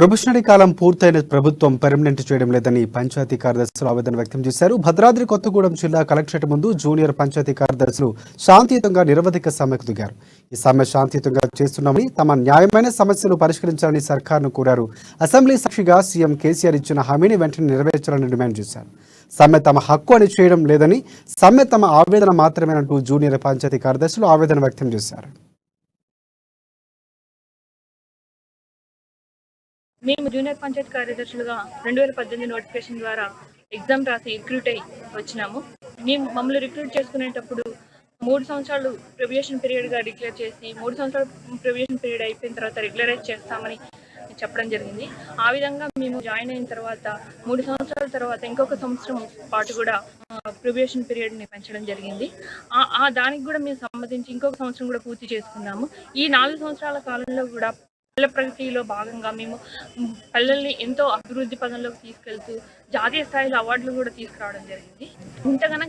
Probationary కాలం పూర్తయిన ప్రభుత్వం permanent చేయడం లేదని పంచాయతీ కార్యదర్శులు ఆవేదన వ్యక్తం చేశారు. భద్రాద్రి కొత్తగూడెం జిల్లా కలెక్టరేట్ ముందు జూనియర్ పంచాయతీ కార్యదర్శులు శాంతియుతంగా నిరవధిక సమ్మెకు దిగారు. ఈ సమ్మె శాంతియుతంగా చేస్తున్నామని, తమ న్యాయమైన సమస్యలు పరిష్కరించాలని సర్కార్ను కోరారు. అసెంబ్లీ సాక్షిగా సీఎం కేసీఆర్ ఇచ్చిన హామీని వెంటనే నెరవేర్చాలని డిమాండ్ చేశారు. సమ్మె తమ హక్కు అని చేయడం లేదని, సమ్మె తమ ఆవేదన మాత్రమేనంటూ జూనియర్ పంచాయతీ కార్యదర్శులు ఆవేదన వ్యక్తం చేశారు. మేము జూనియర్ పంచాయతీ కార్యదర్శులుగా 2018 నోటిఫికేషన్ ద్వారా ఎగ్జామ్ రాసి రిక్రూట్ అయ్యి వచ్చినాము. మమ్మల్ని రిక్రూట్ చేసుకునేటప్పుడు 3 సంవత్సరాలు ప్రొబేషన్ పీరియడ్గా డిక్లేర్ చేసి 3 సంవత్సరాలు ప్రొబేషన్ పీరియడ్ అయిపోయిన తర్వాత రెగ్యులరైజ్ చేస్తామని చెప్పడం జరిగింది. ఆ విధంగా మేము జాయిన్ అయిన తర్వాత 3 సంవత్సరాల తర్వాత ఇంకొక సంవత్సరం పాటు కూడా ప్రొబేషన్ పీరియడ్ని పెంచడం జరిగింది. దానికి కూడా మేము సమ్మతించి ఇంకొక సంవత్సరం కూడా పూర్తి చేసుకున్నాము. ఈ 4 సంవత్సరాల కాలంలో కూడా పల్లె ప్రగతిలో భాగంగా మేము పల్లెల్ని ఎంతో అభివృద్ధి పదంలోకి తీసుకెళ్తూ జాతీయ స్థాయిలో అవార్డులు కూడా తీసుకురావడం జరిగింది. ఇంతగానో